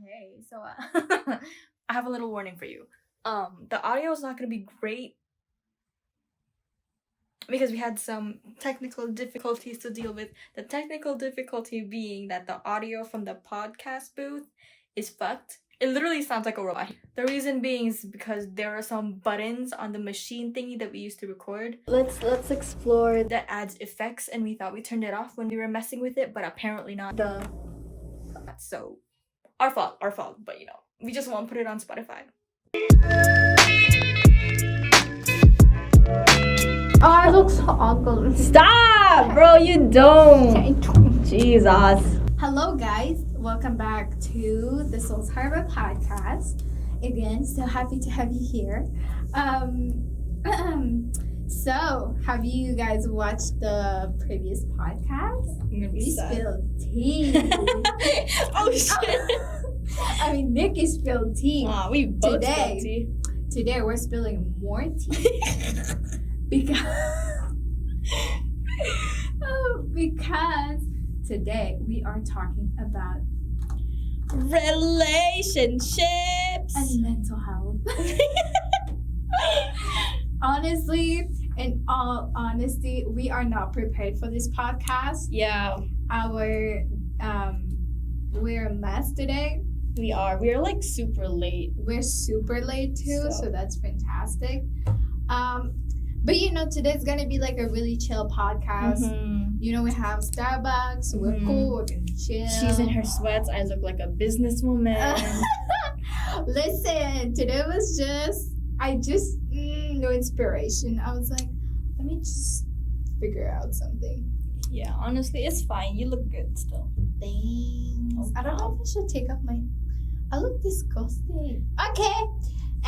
Hey, so I have a little warning for you. The audio is not going to be great because we had some technical difficulties to deal with. The technical difficulty being that the audio from the podcast booth is fucked. It literally sounds like a robot. The reason being is because there are some buttons on the machine thingy that we used to record. Let's explore that adds effects, and we thought we turned it off when we were messing with it, but apparently not. So our fault, but we just won't put it on Spotify. Oh, I look so ugly. Stop, bro, you don't. Jesus. Hello, guys. Welcome back to the Harbour podcast. Again, so happy to have you here. So, have you guys watched the previous podcast? We spilled tea. Oh, shit. I mean, Nikki spilled tea. We both spilled tea. Today, we're spilling more tea. Because today we are talking about relationships and mental health. Honestly, in all honesty, we are not prepared for this podcast. Yeah. We're a mess today. We are like super late. We're super late too, so that's fantastic. But today's gonna be like a really chill podcast. Mm-hmm. We have Starbucks, we're cool, we're gonna chill. She's in her sweats, I look like a businesswoman. Listen, today was no inspiration. I was like, let me just figure out something. Yeah, honestly, it's fine. You look good still. Thanks. Okay. I don't know if I should take off I look disgusting. Okay.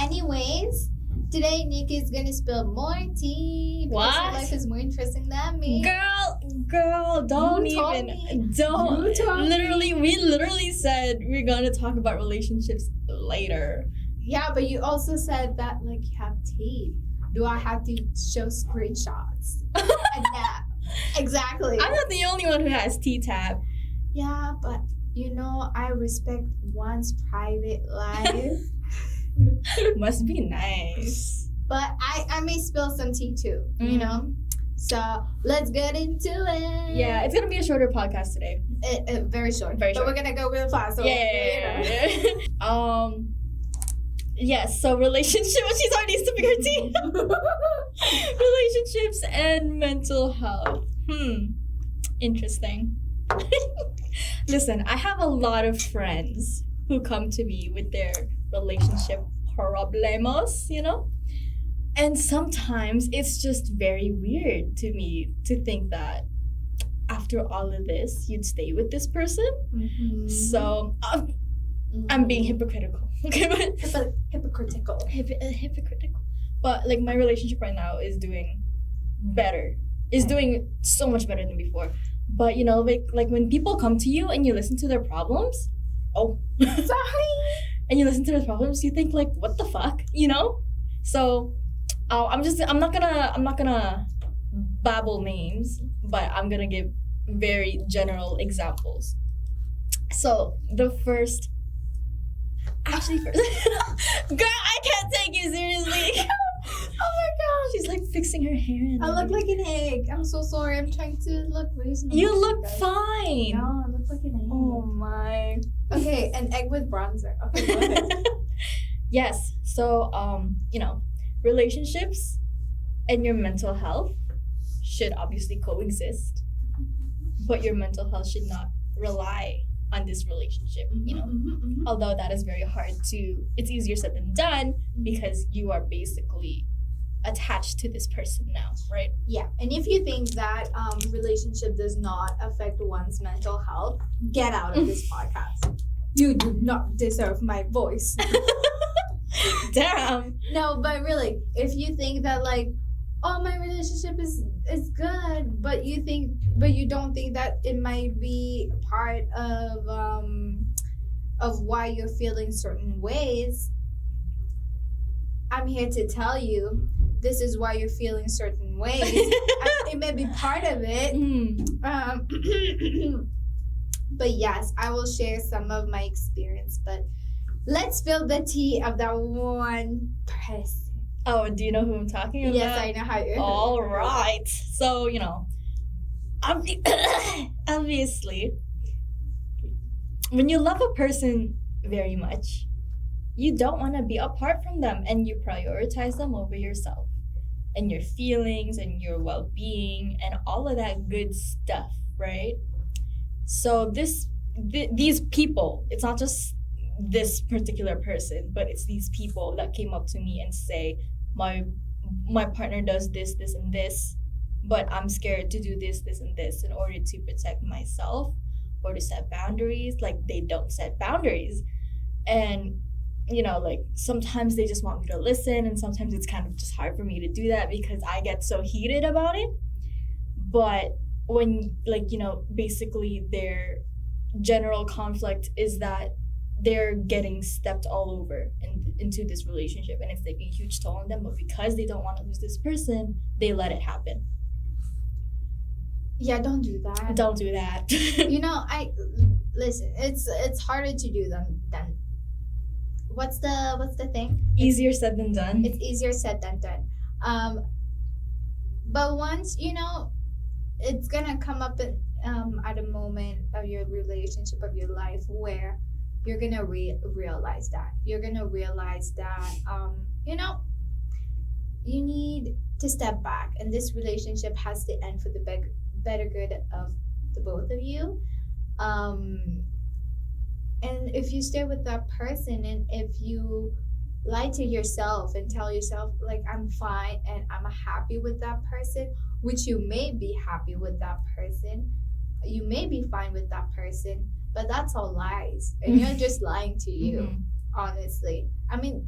Anyways, today Nikki's gonna spill more tea. Because her life is more interesting than me. Girl, don't even. We literally said we're gonna talk about relationships later. Yeah, but you also said that you have tea. Do I have to show screenshots? And that. Exactly. I'm not the only one who has tea tab. Yeah, but I respect one's private life. Must be nice. But I may spill some tea too, So let's get into it. Yeah, it's gonna be a shorter podcast today. Very short. Very short. But we're gonna go real fast. So yeah. Yes, so relationship. She's already sipping her tea. Relationships and mental health. Interesting. Listen, I have a lot of friends who come to me with their relationship problemos, And sometimes it's just very weird to me to think that after all of this, you'd stay with this person. Mm-hmm. So I'm being hypocritical. Okay, but hypocritical. Hypocritical. But my relationship right now is doing better. Is doing so much better than before. But like when people come to you and you listen to their problems, sorry. And you listen to their problems, you think what the fuck, So I'm not gonna babble names, but I'm gonna give very general examples. So the first girl, I can't take you seriously. Oh my gosh. She's fixing her hair. I look like an egg. I'm so sorry. I'm trying to look reasonable. You look fine. No, I look like an egg. Oh my. Okay, an egg with bronzer. Okay, go ahead. Yes. So relationships and your mental health should obviously coexist, but your mental health should not rely on this relationship, Although that is very hard it's easier said than done because you are basically attached to this person now, right? Yeah, and if you think that relationship does not affect one's mental health, get out of this podcast. You do not deserve my voice. Damn. No, but really, if you think that my relationship is good, but you don't think that it might be part of why you're feeling certain ways, I'm here to tell you this is why you're feeling certain ways. It may be part of it. But yes, I will share some of my experience. But let's spill the tea of that one person. Oh, do you know who I'm talking about? Yes, I know how you're. All right. So, obviously, when you love a person very much, you don't want to be apart from them, and you prioritize them over yourself and your feelings and your well-being and all of that good stuff, right? So these people, it's not just this particular person, but it's these people that came up to me and say, my partner does this, and this, but I'm scared to do this, and this in order to protect myself or to set boundaries. Like, they don't set boundaries. And, sometimes they just want me to listen, and sometimes it's kind of just hard for me to do that because I get so heated about it. But when, basically their general conflict is that they're getting stepped all over into this relationship, and it's taking a huge toll on them, but because they don't want to lose this person, they let it happen. Yeah, don't do that. Don't do that. Listen, it's harder to do than what's the thing? Easier said than done. It's easier said than done. But once it's gonna come up at a moment of your relationship, of your life, where you're gonna realize that. You're gonna realize that, you need to step back, and this relationship has to end for the better good of the both of you. And if you stay with that person, and if you lie to yourself and tell yourself, like, I'm fine and I'm happy with that person, which you may be happy with that person, you may be fine with that person, but that's all lies, and you're just lying to you. Honestly, I mean,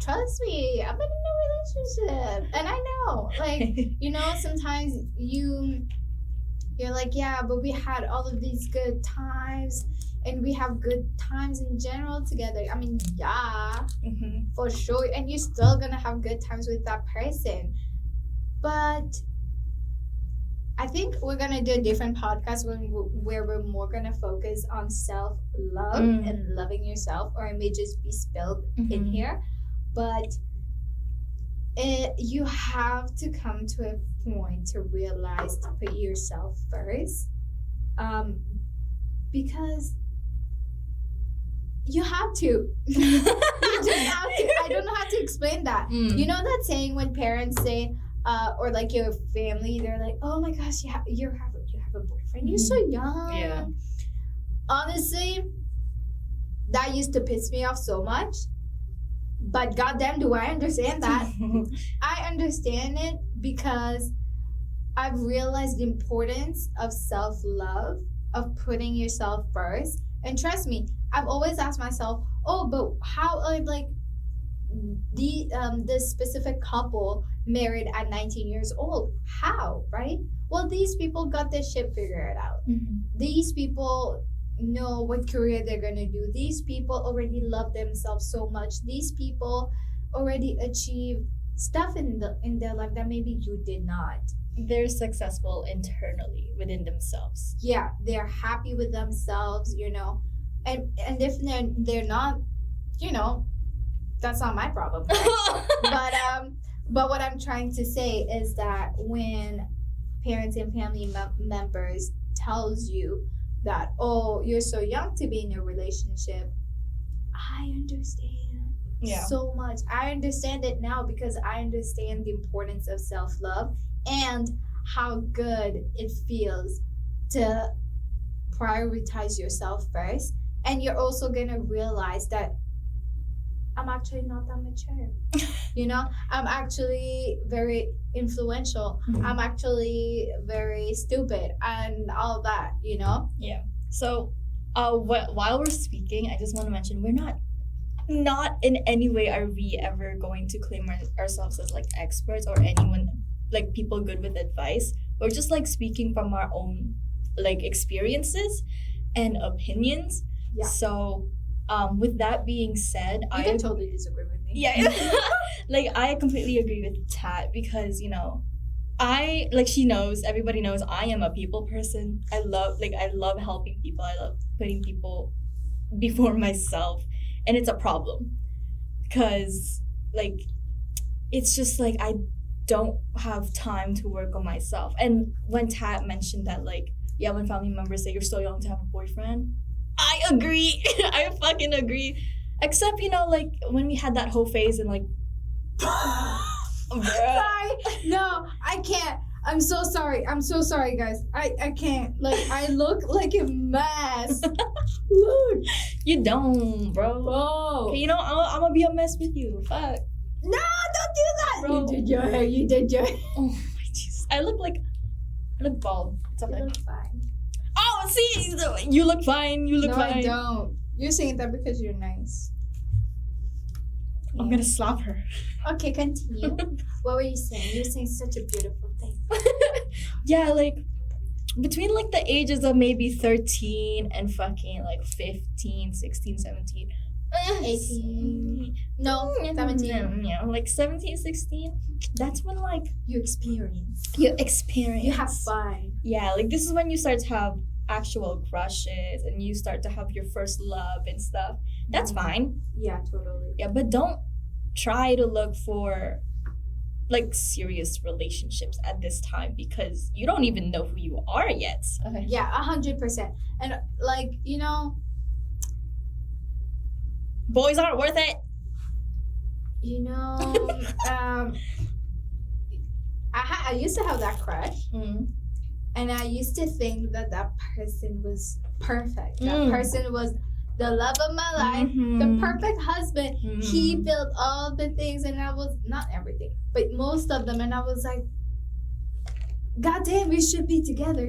trust me, I've been in a relationship, and I know, like, sometimes you're like, yeah, but we had all of these good times, and we have good times in general together. I mean, yeah, for sure, and you're still gonna have good times with that person. But I think we're gonna do a different podcast where we're more gonna focus on self-love and loving yourself, or it may just be spilled in here. But you have to come to a point to realize to put yourself first, because you have to. You just have to. I don't know how to explain that. You know that saying when parents say, or like your family, they're like, "Oh my gosh, you have a boyfriend. You're so young." Yeah. Honestly, that used to piss me off so much. But goddamn, do I understand that? I understand it because I've realized the importance of self-love, of putting yourself first. And trust me, I've always asked myself, oh, but how are like this specific couple married at 19 years old? How, right? Well, these people got this shit figured out. These people know what career they're gonna do. These people already love themselves so much. These people already achieved stuff in their life that maybe you did not. They're successful internally within themselves. Yeah, they're happy with themselves, and if they're not, that's not my problem, right? but what I'm trying to say is that when parents and family members tells you that, oh, you're so young to be in a relationship, I understand so much. I understand it now because I understand the importance of self-love and how good it feels to prioritize yourself first. And you're also gonna realize that I'm actually not that mature. I'm actually very influential. I'm actually very stupid and all that, Yeah. So, while we're speaking, I just want to mention we're not in any way are we ever going to claim ourselves as like experts or anyone like people good with advice. We're just like speaking from our own like experiences and opinions. Yeah. So, with that being said, you can totally disagree with me. Yeah. Like, I completely agree with Tat because, she knows, everybody knows I am a people person. I love helping people. I love putting people before myself. And it's a problem. Because like it's just like I don't have time to work on myself. And when Tat mentioned that like, yeah, when family members say you're so young to have a boyfriend, I agree. I fucking agree. Except, like when we had that whole phase and like Sorry. No, I can't. I'm so sorry. I'm so sorry, guys. I can't. Like, I look like a mess. Look. You don't, bro. Whoa. Okay, I'm gonna be a mess with you. Fuck. No, don't do that. Bro. You did your hair. You did your hair. Oh my Jesus. I look bald. It's You okay. look fine. Oh, see, you look fine. You look No, fine. I don't. You're saying that because you're nice. I'm gonna slap her. Okay, continue. What were you saying? You were saying such a beautiful thing. Yeah, like between like the ages of maybe 13 and fucking like 15, 16, 17. 18. No, 17. Yeah, like 17, 16. That's when like You experience. you experience. You have fun. Yeah, like this is when you start to have actual crushes and you start to have your first love and stuff. That's fine. Yeah, totally. Yeah, but don't try to look for like serious relationships at this time because you don't even know who you are yet. Okay. Yeah, 100%. And like, Boys aren't worth it. I used to have that crush, Mm. and I used to think that person was perfect. That Mm. person was the love of my life, Mhm. the perfect husband. He Mhm. built all the things, and I was not everything, but most of them. And I was like, God damn, we should be together,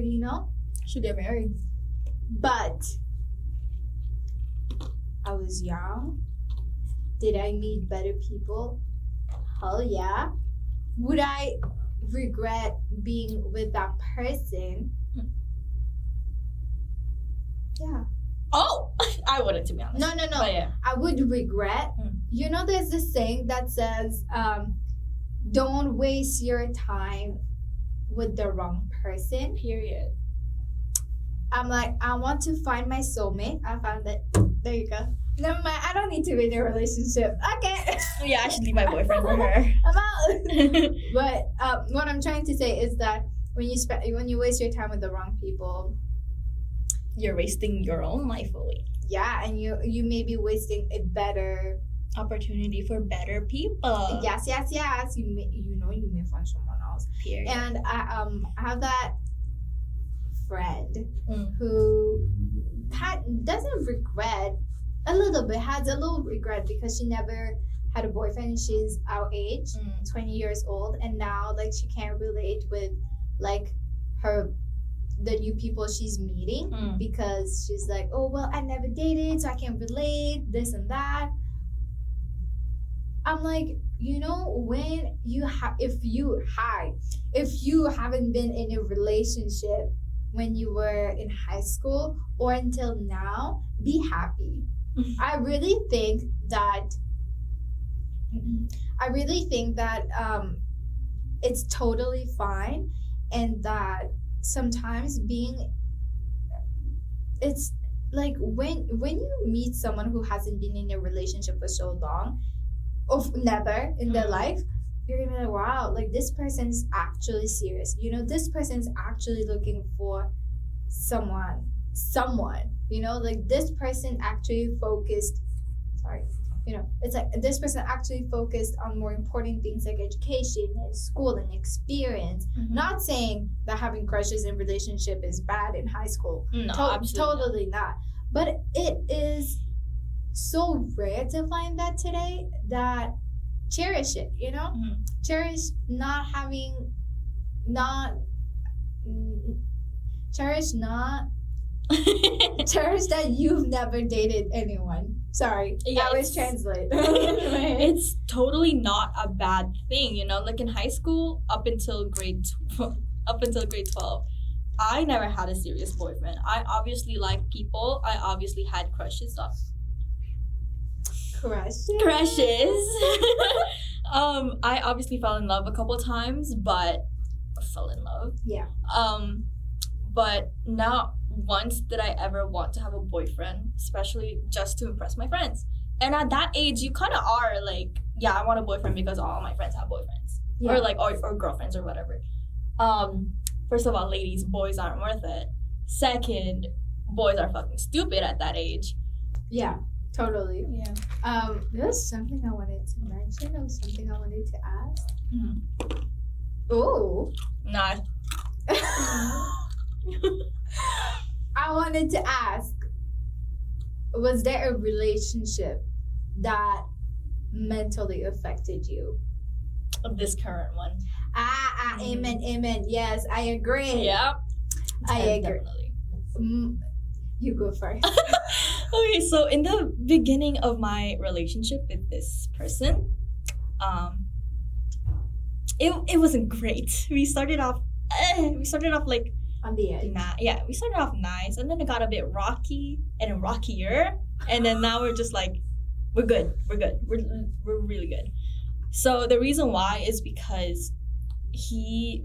Should get married. But I was young. Did I meet better people? Hell yeah. Would I regret being with that person? Yeah. Oh, I wouldn't, to be honest. No. But yeah. I would regret. Mm. There's this saying that says, don't waste your time with the wrong person. Period. I'm like, I want to find my soulmate. I found it. There you go. Never mind. I don't need to be in a relationship. Okay. Yeah, I should leave my boyfriend for her. I'm out. But what I'm trying to say is that when you waste your time with the wrong people, You're wasting your own life away. yeah, and you may be wasting a better Opportunity for better people. yes. You may find someone else. Period. And I have that friend Mm. who doesn't regret a little bit, has a little regret because she never had a boyfriend. She's our age, 20 years old, and now like she can't relate with like the new people she's meeting because she's like, oh well, I never dated, so I can't relate, this and that. I'm like, when if you haven't been in a relationship when you were in high school or until now, be happy. I really think that it's totally fine, and that sometimes it's like when you meet someone who hasn't been in a relationship for so long, of never in their life, you're gonna be like, wow, like this person is actually serious. This person is actually looking for someone. Like this person actually focused. It's like this person actually focused on more important things like education and school and experience. Mhm. Not saying that having crushes in relationship is bad in high school. No, absolutely Totally not. But it is so rare to find that today that cherish it, Mhm. cherish cherish that you've never dated anyone. Sorry, Yeah, that was it's- translate. It's totally not a bad thing, like in high school up until grade 12, I never had a serious boyfriend. I obviously liked people. I obviously had crushes. I obviously fell in love a couple times, but fell in love. Yeah. But not once did I ever want to have a boyfriend, especially just to impress my friends. And at that age, you kind of are like, yeah, I want a boyfriend because all my friends have boyfriends. Yeah. Or like, or girlfriends or whatever. First of all, ladies, boys aren't worth it. Second, boys are fucking stupid at that age. Yeah, totally. Yeah. There was something I wanted to mention. There was something I wanted to ask. Mm-hmm. Oh. Nah. I wanted to ask, was there a relationship that mentally affected you? This current one. Amen. Yes, I agree. Yeah. I agree. Definitely. You go first. Okay, so in the beginning of my relationship with this person, it wasn't great. We started off like On the edge. we started off nice, and then it got a bit rocky and rockier, and then now we're just like, we're good, we're really good. So the reason why is because he's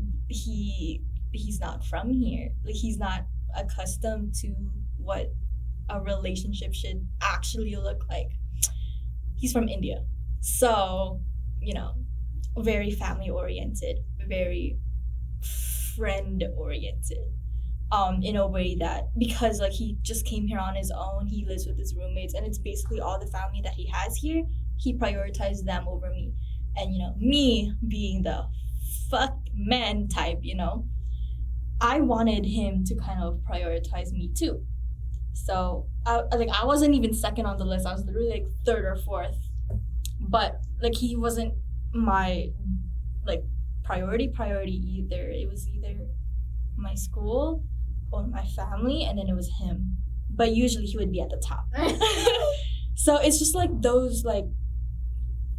not from here. Like, he's not accustomed to what a relationship should actually look like. He's from India, so very family oriented, very friend oriented, in a way that, because like he just came here on his own, he lives with his roommates, and it's basically all the family that he has here, he prioritized them over me. And me being the fuck man type, I wanted him to kind of prioritize me too. So I wasn't even second on the list. I was literally like third or fourth, but like he wasn't my like priority either. It was either my school or my family, and then it was him. But usually he would be at the top. So it's just like those like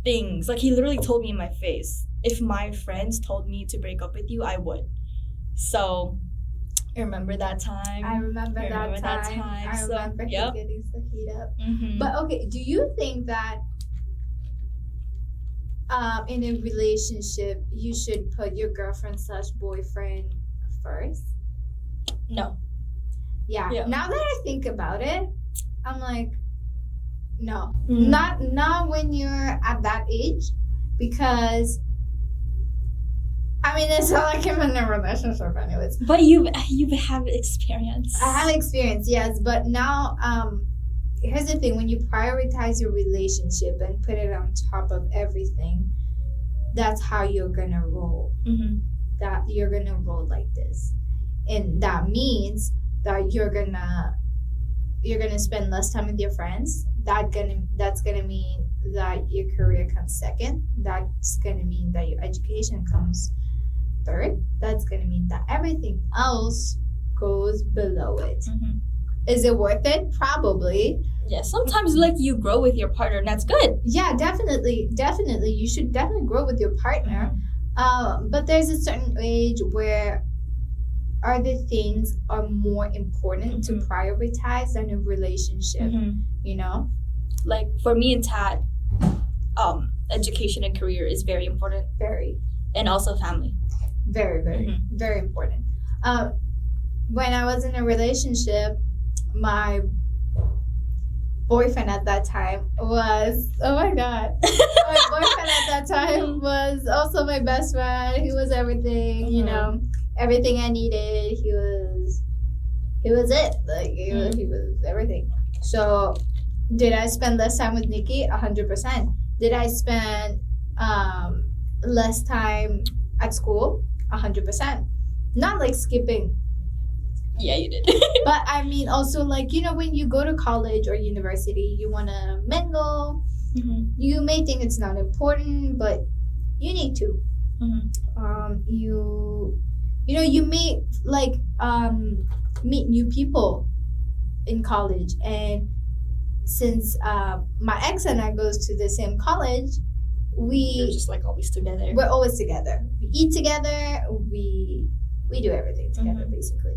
things. Like, he literally told me in my face, if my friends told me to break up with you, I would. So I remember that time. I remember that time. I remember him getting the heat up. Mm-hmm. But okay, do you think that in a relationship you should put your girlfriend/boyfriend first? No. Yeah. Now that I think about it, I'm like, no. Mm. Not when you're at that age, because I mean, it's not like I'm in a relationship anyways. But you have experience. I have experience, yes, but now here's the thing: when you prioritize your relationship and put it on top of everything, that's how you're gonna roll. Mm-hmm. That you're gonna roll like this, and that means that you're gonna spend less time with your friends. That's gonna mean that your career comes second. That's gonna mean that your education comes third. That's gonna mean that everything else goes below it. Mm-hmm. Is it worth it? Probably. Yeah, sometimes like you grow with your partner, and that's good. Yeah, definitely. You should definitely grow with your partner. But there's a certain age where other things are more important to prioritize than a relationship. Mm-hmm. Like for me and Tat, education and career is very important. Very. And also family. Very, very important. When I was in a relationship, my boyfriend at that time was, oh my god, my boyfriend at that time was also my best friend. He was everything, everything I needed. He was it. Like he was everything. So did I spend less time with Nikki? 100%. Did I spend less time at school? 100%. Not like skipping. Yeah, you did. But I mean, also like, when you go to college or university, you want to mingle. Mm-hmm. You may think it's not important, but you need to. Mm-hmm. You may like meet new people in college, and since my ex and I goes to the same college, You're just like always together. we're always together. We eat together. We do everything together, basically.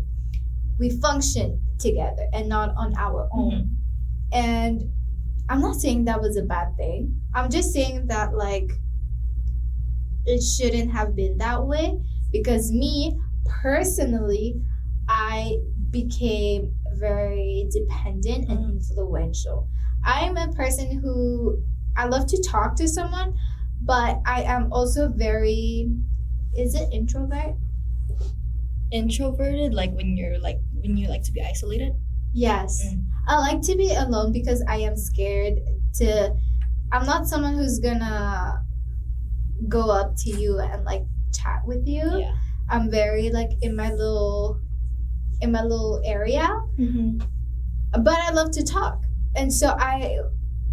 We function together and not on our own. And I'm not saying that was a bad thing. I'm just saying that like it shouldn't have been that way, because me personally, I became very dependent and influential. I'm a person who I love to talk to someone, but I am also very, is it introvert? Introverted, like when you like to be isolated. Yes. I like to be alone because I am scared to. I'm not someone who's gonna go up to you and like chat with you. Yeah. I'm very like in my little area, but I love to talk, and so I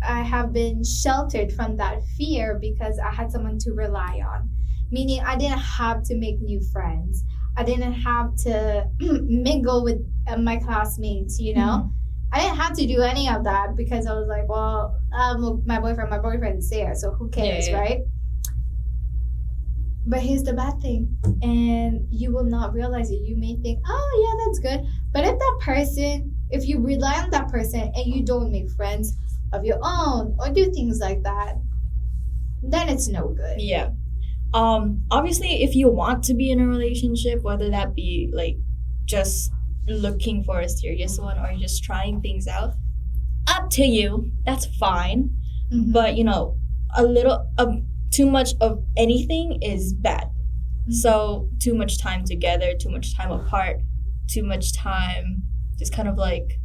have been sheltered from that fear because I had someone to rely on. Meaning, I didn't have to make new friends. I didn't have to mingle with my classmates. You know, I didn't have to do any of that because I was like, well, my boyfriend is there, so who cares, right? But here's the bad thing, and you will not realize it. You may think, oh yeah, that's good. But if you rely on that person and you don't make friends of your own or do things like that, then it's no good. Yeah. Obviously, if you want to be in a relationship, whether that be like just looking for a serious one or just trying things out, up to you. That's fine. But too much of anything is bad. So too much time together, too much time apart, too much time just kind of like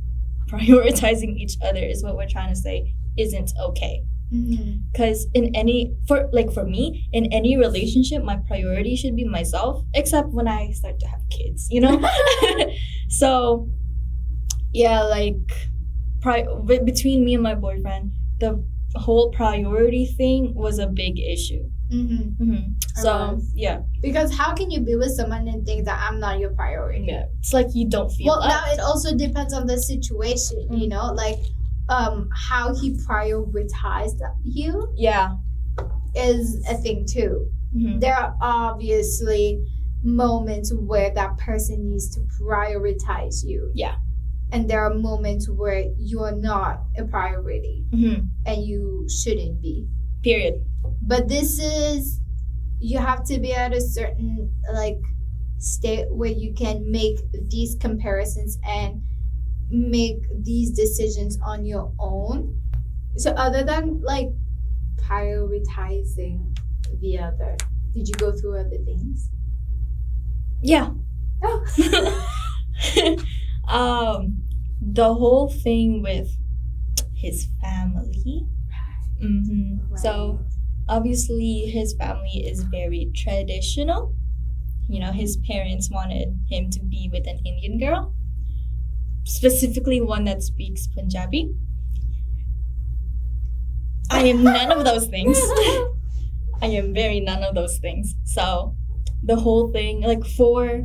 prioritizing each other is what we're trying to say isn't okay. Because for me, in any relationship, my priority should be myself, except when I start to have kids, So yeah, like between me and my boyfriend, the whole priority thing was a big issue. So yeah, because how can you be with someone and think that I'm not your priority? Yeah, it's like you don't feel well now it also depends on the situation, like how he prioritized you is a thing too. There are obviously moments where that person needs to prioritize you, and there are moments where you are not a priority and you shouldn't be, period. But you have to be at a certain like state where you can make these comparisons and make these decisions on your own. So other than like prioritizing the other, did you go through other things? Yeah. The whole thing with his family. Right. So obviously his family is very traditional. His parents wanted him to be with an Indian girl, specifically one that speaks Punjabi. I am none of those things. I am very none of those things. So the whole thing, like for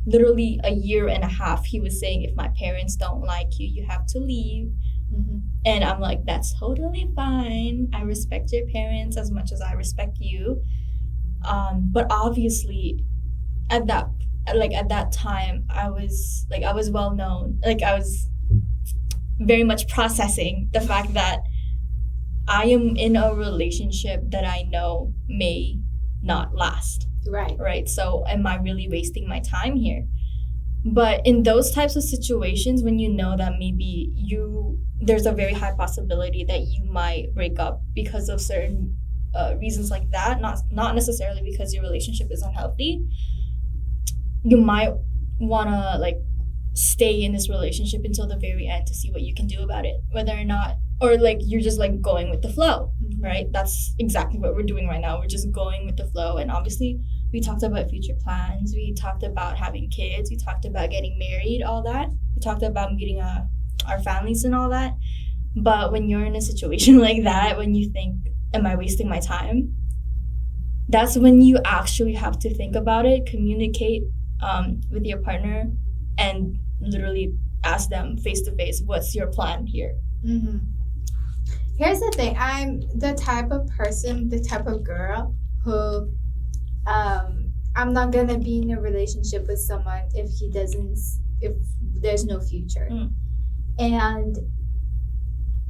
literally a year and a half, he was saying, if my parents don't like you, you have to leave. And I'm like, that's totally fine. I respect your parents as much as I respect you. But obviously at that time, I was well known. Like I was very much processing the fact that I am in a relationship that I know may not last. Right. So am I really wasting my time here? But in those types of situations, when you know that maybe there's a very high possibility that you might break up because of certain reasons like that, not necessarily because your relationship is unhealthy, you might want to like stay in this relationship until the very end to see what you can do about it, whether or not, or like you're just like going with the flow, right? That's exactly what we're doing right now. We're just going with the flow. And obviously we talked about future plans, we talked about having kids, we talked about getting married, all that. We talked about meeting our families and all that. But when you're in a situation like that, when you think, am I wasting my time? That's when you actually have to think about it, communicate with your partner, and literally ask them face to face, what's your plan here? Here's the thing. I'm the type of person, the type of girl who I'm not gonna be in a relationship with someone if there's no future. And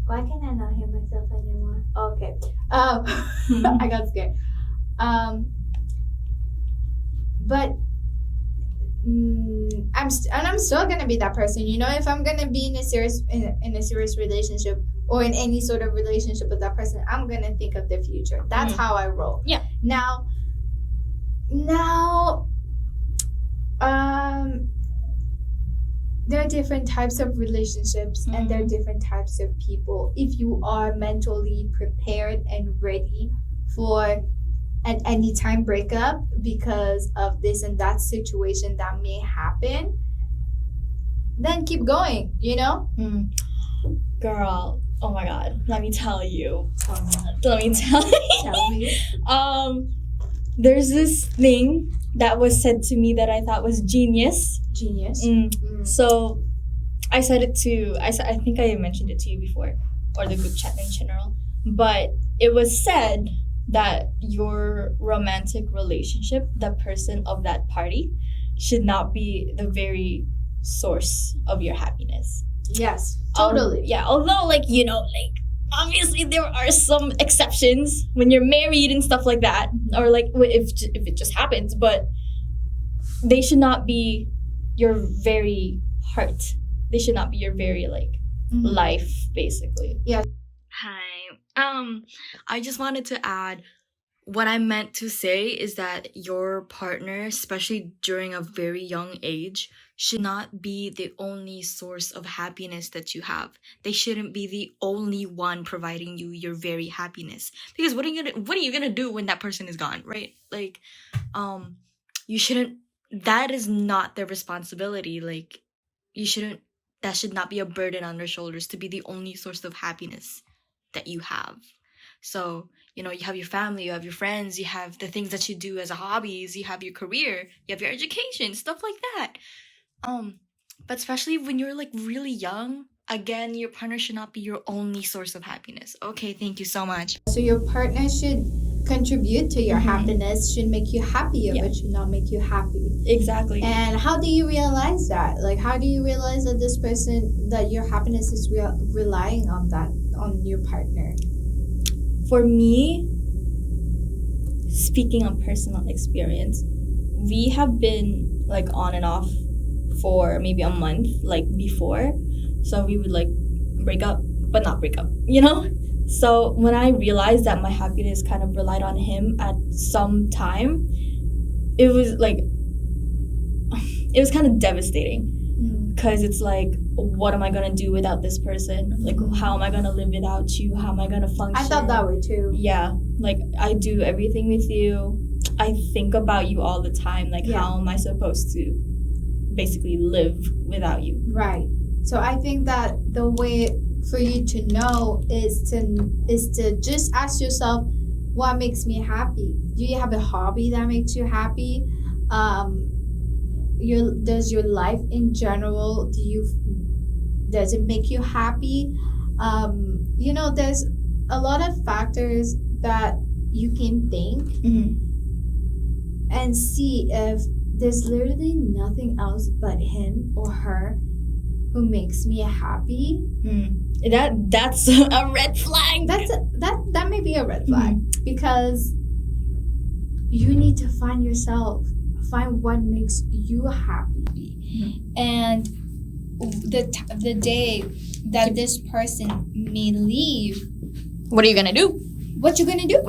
why can I not hear myself anymore? Okay. I got scared. but I'm still gonna be that person. You know, if I'm gonna be in a serious relationship or in any sort of relationship with that person, I'm gonna think of the future. That's how I roll. Yeah. Now, there are different types of relationships and there are different types of people. If you are mentally prepared and ready for an anytime breakup because of this and that situation that may happen, then keep going, you know? Girl, oh my god, let me tell you. Tell me. Tell me. There's this thing that was said to me that I thought was genius. So I said it to, I think I mentioned it to you before, or the group chat in general, but it was said that your romantic relationship, the person of that party, should not be the very source of your happiness. Yes, totally. Yeah, although, like, you know, like, obviously there are some exceptions when you're married and stuff like that, or like if it just happens, but they should not be your very heart. They should not be your very, like, life, basically. Yeah. Hi. I just wanted to add, what I meant to say is that your partner, especially during a very young age, should not be the only source of happiness that you have. They shouldn't be the only one providing you your very happiness. Because what are you gonna do when that person is gone, right? Like, you shouldn't. That is not their responsibility. Like, that should not be a burden on their shoulders to be the only source of happiness that you have. So, you know, you have your family, you have your friends, you have the things that you do as hobbies, you have your career, you have your education, stuff like that. But especially when you're, like, really young, again, your partner should not be your only source of happiness. Okay, thank you so much. So your partner should contribute to your happiness, should make you happier, but should not make you happy. Exactly. And how do you realize that? Like, how do you realize that this person, that your happiness is relying on that, on your partner? For me, speaking of personal experience, we have been, like, on and off for maybe a month, like, before. So we would, like, break up, but not break up, you know? So when I realized that my happiness kind of relied on him at some time, it was, like, it was kind of devastating. Because it's like, what am I going to do without this person? Like, how am I going to live without you? How am I going to function? I felt that way too. Yeah. Like, I do everything with you. I think about you all the time. Like, how am I supposed to basically live without you? Right. So I think that the way for you to know is to just ask yourself, what makes me happy? Do you have a hobby that makes you happy? Does your life in general, does it make you happy? You know, there's a lot of factors that you can think and see if there's literally nothing else but him or her who makes me happy. That's a red flag. That may be a red flag because you need to find yourself. Find what makes you happy. And the day that this person may leave, what are you gonna do? What you gonna do?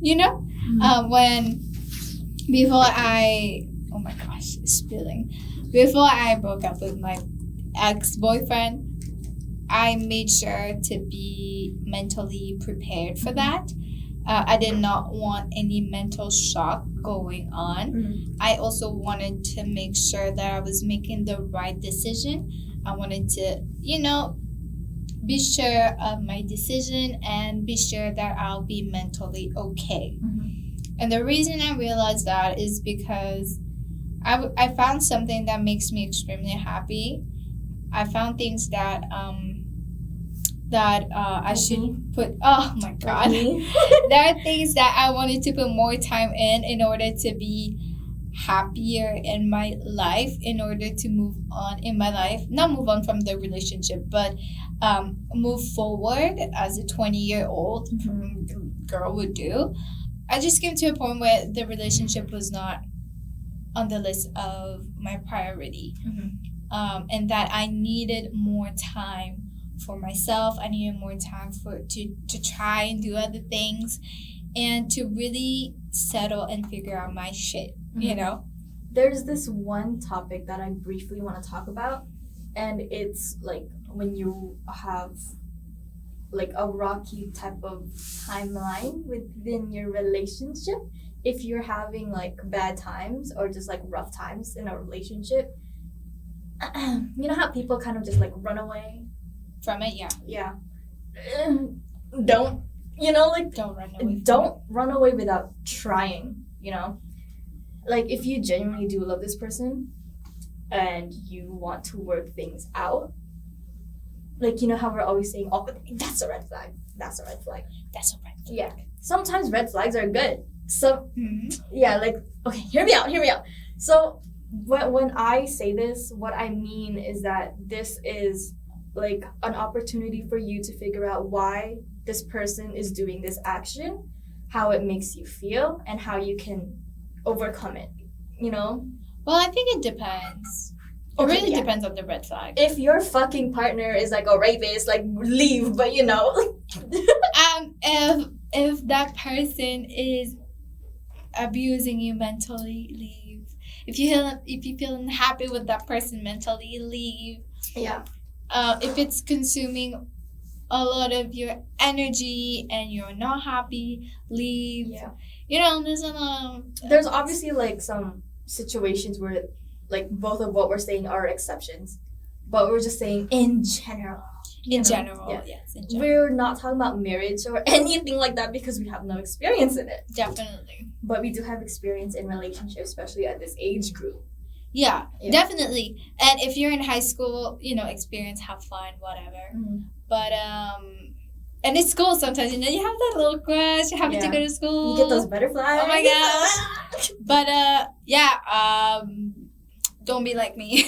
You know? Before I broke up with my ex-boyfriend, I made sure to be mentally prepared for that. I did not want any mental shock going on. I also wanted to make sure that I was making the right decision. I wanted to, you know, be sure of my decision and be sure that I'll be mentally okay. And the reason I realized that is because I found something that makes me extremely happy. I found things that I should put. Oh my god! There are things that I wanted to put more time in order to be happier in my life, in order to move on in my life. Not move on from the relationship, but move forward as a 20-year-old girl would do. I just came to a point where the relationship was not on the list of my priority. And that I needed more time for myself. I needed more time to try and do other things and to really settle and figure out my shit, you know? There's this one topic that I briefly want to talk about, and it's like when you have like a rocky type of timeline within your relationship. If you're having like bad times or just like rough times in a relationship, you know how people kind of just like run away from it. Yeah. Don't, you know, like don't run away. Don't run away without trying, you know? Like if you genuinely do love this person and you want to work things out, like, you know how we're always saying, oh, but that's a red flag. That's a red flag. That's a red flag. Yeah. Sometimes red flags are good. So, yeah, like, okay, hear me out. So, when I say this, what I mean is that this is, like, an opportunity for you to figure out why this person is doing this action, how it makes you feel, and how you can overcome it, you know? Well, I think it depends. It really depends on the red flag. If your fucking partner is, like, a rapist, like, leave, but, you know. If that person is abusing you mentally, leave. If you feel unhappy with that person mentally, leave. Yeah. If it's consuming a lot of your energy and you're not happy, leave. Yeah. You know, there's obviously like some situations where like both of what we're saying are exceptions, but we're just saying in general. Yes, in general. We're not talking about marriage or anything like that because we have no experience in it. Definitely. But we do have experience in relationships, especially at this age group. Yeah, definitely. And if you're in high school, you know, experience, have fun, whatever. But and in school sometimes, you know, you have that little crush, you have to go to school. You get those butterflies. Oh my gosh. But don't be like me.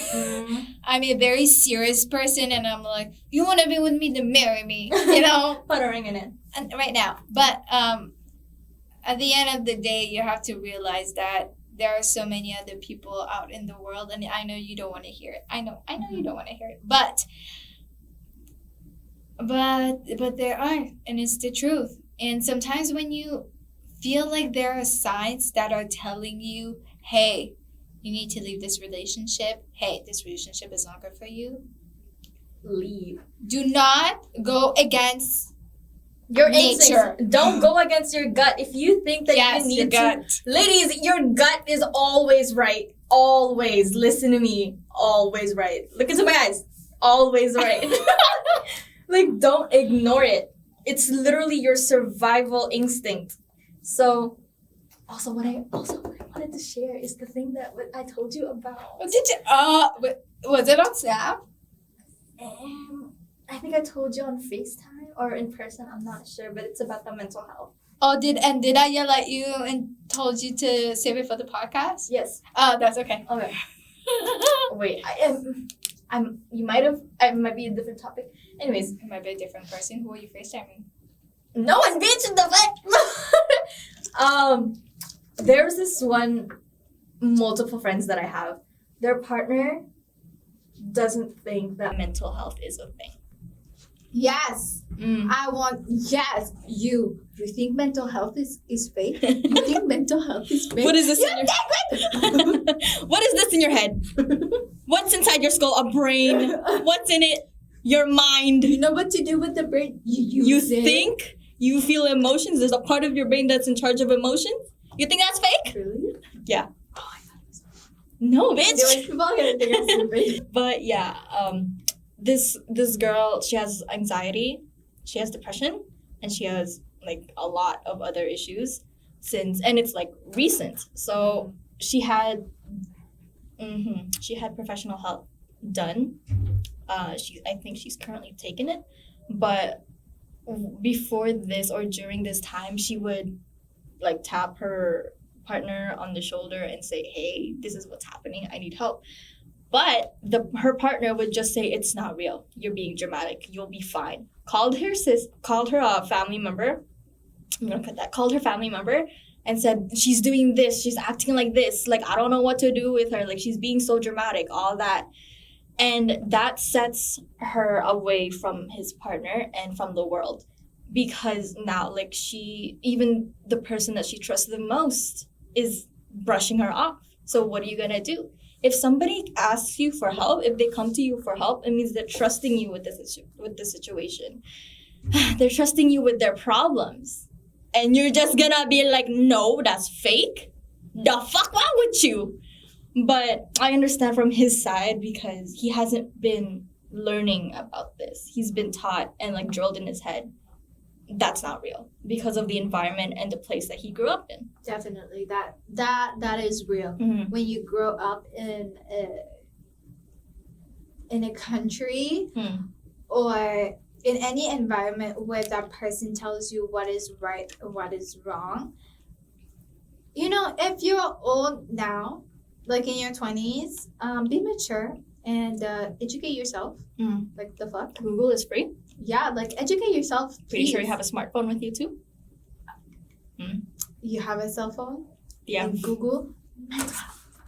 I'm a very serious person, and I'm like, you want to be with me, then marry me, you know? Put a ring in it. And right now. But at the end of the day, you have to realize that there are so many other people out in the world, and I know you don't want to hear it. I know you don't want to hear it. But there are, and it's the truth. And sometimes when you feel like there are signs that are telling you, hey, you need to leave this relationship. Hey, this relationship is not good for you. Leave. Do not go against your nature. Instincts. Don't go against your gut. If you think that you need to, ladies, your gut is always right. Always. Listen to me. Always right. Look into my eyes. Always right. Like, don't ignore it. It's literally your survival instinct. So, also what I wanted to share is the thing that I told you about. What did you? Was it on Snap? I think I told you on FaceTime or in person. I'm not sure, but it's about the mental health. Oh, did I yell at you and told you to save it for the podcast? Yes. Oh, that's okay. Okay. Wait, I might be a different topic. Anyways. It might be a different person. Who are you FaceTiming? No one, bitch, the fuck. There's this one, multiple friends that I have. Their partner doesn't think that mental health is a thing. Yes. You think mental health is fake? You think mental health is fake? What is this in your What is this in your head? What's inside your skull? A brain? What's in it? Your mind. You know what to do with the brain? You think? You feel emotions? There's a part of your brain that's in charge of emotions? You think that's fake? Really? Yeah. Oh, I thought it was fake. No, bitch. People are gonna think it's fake. But yeah, this girl, she has anxiety, she has depression, and she has like a lot of other issues and it's like recent. So she had professional help done. I think she's currently taking it, but before this or during this time, she would like tap her partner on the shoulder and say, hey, this is what's happening, I need help. But her partner would just say, it's not real, you're being dramatic, you'll be fine. Called her family member, I'm gonna put that, called her family member and said, she's doing this, she's acting like this, like, I don't know what to do with her, like, she's being so dramatic, all that. And that sets her away from his partner and from the world. Because now, like, even the person that she trusts the most is brushing her off. So what are you gonna do? If somebody asks you for help, if they come to you for help, it means they're trusting you with the situation. They're trusting you with their problems. And you're just gonna be like, no, that's fake? The fuck wrong with you? But I understand from his side because he hasn't been learning about this. He's been taught and like drilled in his head. That's not real because of the environment and the place that he grew up in. Definitely, that is real. Mm-hmm. When you grow up in a country or in any environment where that person tells you what is right or what is wrong, you know, if you're old now, like in your 20s, be mature and educate yourself. Like the fuck? Google is free. Yeah, like educate yourself. Pretty please. sure you have a smartphone with you too. You have a cell phone? Yeah. And Google?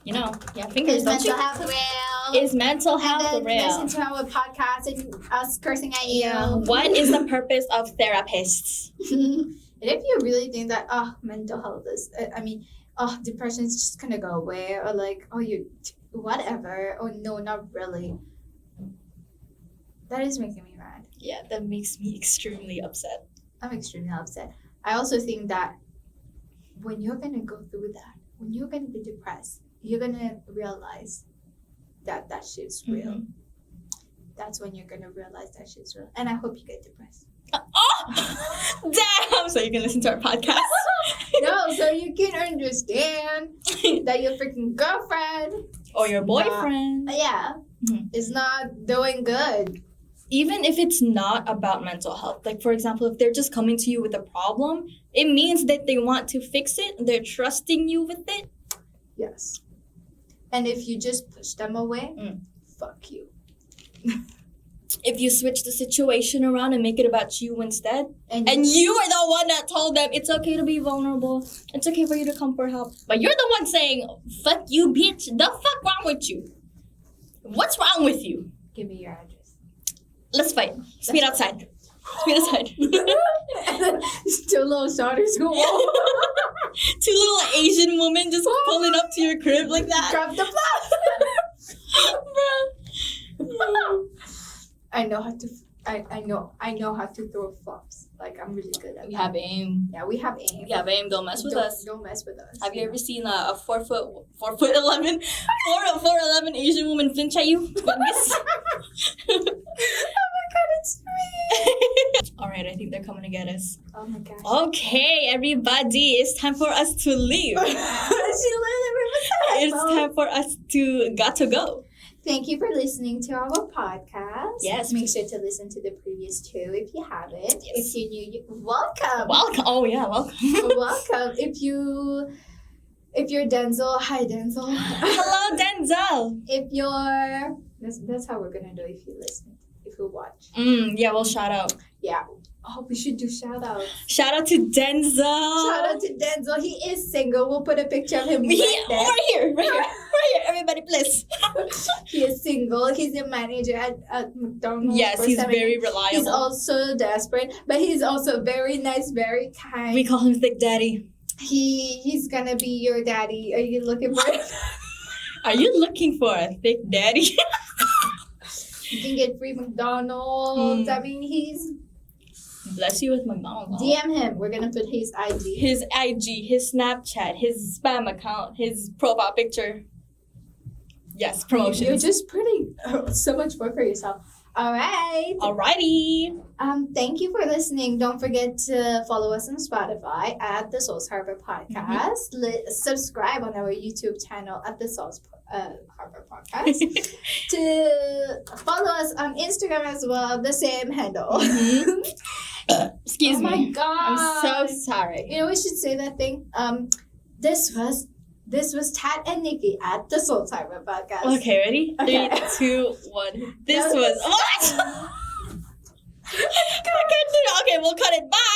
You know, yeah, fingers, Is don't mental you? health real? Is mental health and then real? listen to our podcast and us cursing at you. Yeah. What is the purpose of therapists? And if you really think that, mental health is, depression is just gonna go away, or like, whatever, or no, not really. That is making me mad. Yeah, that makes me extremely upset. I'm extremely upset. I also think that when you're gonna go through that, when you're gonna be depressed, you're gonna realize that shit's real. Mm-hmm. That's when you're gonna realize that shit's real. And I hope you get depressed. Oh! Damn! So you can listen to our podcast. No, so you can understand that your freaking girlfriend Or your boyfriend. is not doing good. Even if it's not about mental health, like for example, if they're just coming to you with a problem, it means that they want to fix it. They're trusting you with it. Yes. And if you just push them away, fuck you. If you switch the situation around and make it about you instead, And you are the one that told them it's okay to be vulnerable, it's okay for you to come for help, but you're the one saying, fuck you, bitch, the fuck wrong with you? What's wrong with you? give me your address. Let's fight. Let's meet outside. Two little starters go. Two little Asian women just pulling up to your crib like that. Grab the Bro. I know how to. I know how to throw flops. Like I'm really good at We that. have aim. Yeah, we have aim. We have aim. Don't mess with us. Don't mess with us. Have you ever seen a 4'11" Asian woman flinch at you? Like this? Oh my god, it's me. All right, I think they're coming to get us. Oh my gosh. Okay, everybody, it's time for us to leave. She literally ripped my It's headphones. time for us to go. Thank you for listening to our podcast. Yes. Make sure to listen to the previous two if you haven't. Yes. If you're new, welcome. Welcome. Oh yeah, welcome. Welcome. If you're Denzel, hi Denzel. Hello, Denzel. If you're that's how we're gonna do if you listen, if you watch. Yeah, well, shout out. Yeah. Oh, we should do shout outs. Shout out to Denzel. Shout out to Denzel. He is single. We'll put a picture of him right there. Right here. Everybody, please. He is single. He's a manager at McDonald's. Yes, for he's 7 very years. reliable. He's also desperate, but he's also very nice, very kind. We call him Thick Daddy. He's gonna be your daddy. Are you looking for it? Are you looking for a thick daddy? You can get free McDonald's. Mm. I mean, he's Bless you with McDonald's. DM him. We're gonna put his ID. His IG, his Snapchat, his spam account, his profile picture. Yes, promotions. You're just putting so much work for yourself. All right. Alrighty. Thank you for listening. Don't forget to follow us on Spotify at the Souls Harbour Podcast. Subscribe on our YouTube channel at the Souls Harbour Podcast. To follow us on Instagram as well, the same handle. Excuse Oh me. my god. I'm so sorry. You know, we should say that thing. This was Tat and Nikki at the Soul Harbour Podcast. Okay, ready? Okay. 3, 2, 1. This No. was what? I can't do it. Okay, we'll cut it. Bye.